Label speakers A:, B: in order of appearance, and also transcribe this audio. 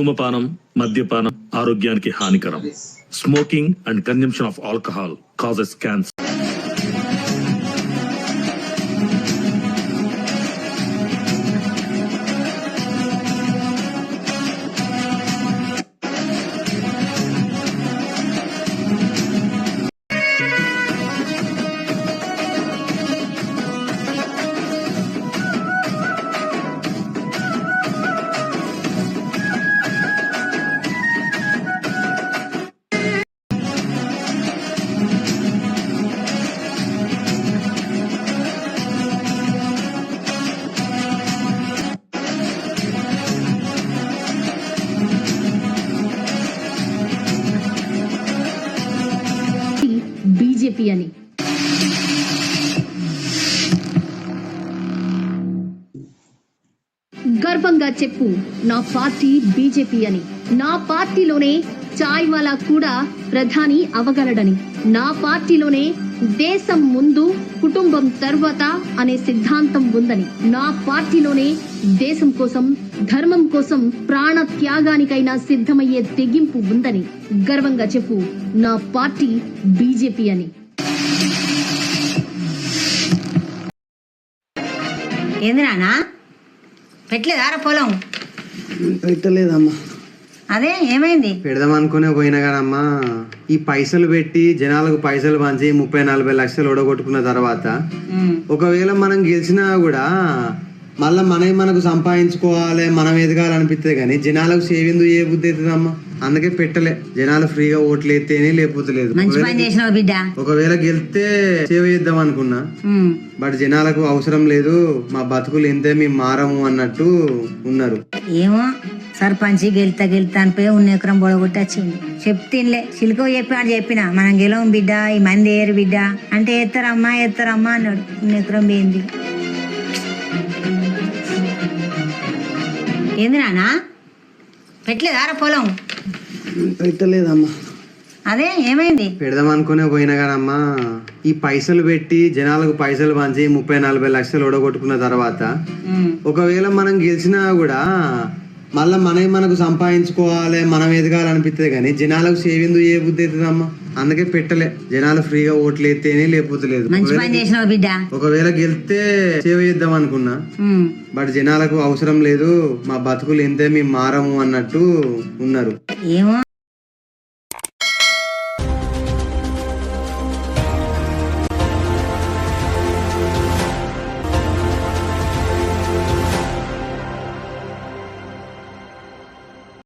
A: ధూమపానం, మద్యపానం ఆరోగ్యానికి హానికరం. Smoking and consumption of alcohol causes cancer.
B: BJP అని గర్వంగా చెప్పు, నా పార్టీ బీజేపీ అని. నా పార్టీలోనే చాయ్ వాలా కూడా ప్రధాని అవగలడని, నా పార్టీలోనే దేశం ముందు కుటుంబం తర్వాత అనే సిద్ధాంతం ఉందని, నా పార్టీలోనే దేశం కోసం ధర్మం కోసం ప్రాణ త్యాగానికైనా సిద్ధమయ్యే తెగింపు ఉందని గర్వంగా చెప్పు, నా పార్టీ బీజేపీ అని.
C: ఏంది నానా పెట్టలేదారా పొలం?
D: పెట్టలేదమ్మా.
C: అదే ఏమైంది?
D: పెడదాం అనుకునే పోయినా కదమ్మా, ఈ పైసలు పెట్టి జనాలకు పైసలు పంచి 30-40 లక్షలు ఓడగొట్టుకున్న తర్వాత ఒకవేళ మనం గెలిచినా కూడా మళ్ళీ మనకు సంపాదించుకోవాలి, మనం ఎదగాలనిపిస్తుంది కానీ జనాలకు సేవిందు ఏ బుద్ధి అవుతుందమ్మా. అందుకే పెట్టలే. జనాలు ఫ్రీగా ఓట్లు ఎత్తేనే లేకపోతే లేదు.
C: మంచి పని చేసినావు బిడ్డ.
D: ఒకవేళ గెలిస్తే సేవ చేద్దాం అనుకున్నా, బట్ జనాలకు అవసరం లేదు, మా బతుకులు ఎంతే మేము మారము అన్నట్టు ఉన్నారు.
C: ఏమో సర్పంచ్ గెలుతా అనిపోయి ఉన్న ఎకరం బొడగొట్టి వచ్చింది. చెప్తిన్లే చిలుకో చెప్పిన మనం గెలవం బిడ్డ, ఈ మంది ఏరు బిడ్డ అంటే ఎత్తారమ్మా అన్నాడు. ఉన్న ఎకరం పోయింది. ఏంది నానా పెట్టలేదారా పొలం?
D: పెట్టలేదమ్మా.
C: అదే ఏమైంది?
D: పెడదాం అనుకునే పోయినా కదమ్మా, ఈ పైసలు పెట్టి జనాలకు పైసలు పంచి 30-40 లక్షలు ఓడగొట్టుకున్న తర్వాత ఒకవేళ మనం గెలిచినా కూడా మళ్ళీ మనకు సంపాదించుకోవాలి, మనం ఎదగాలనిపిస్తుంది కానీ జనాలకు సేవిందు ఏ బుద్ధి అవుతుందమ్మా. అందుకే పెట్టలే. జనాలు ఫ్రీగా ఓట్లు ఎత్తేనే లేకపోతే లేదు.
C: మంచి పని చేసినావు బిడ్డ.
D: ఒకవేళ గెలిస్తే సేవ చేద్దాం అనుకున్నా, బట్ జనాలకు అవసరం లేదు, మా బతుకులు ఎంతే మేము మారము అన్నట్టు ఉన్నారు.
C: ఏమో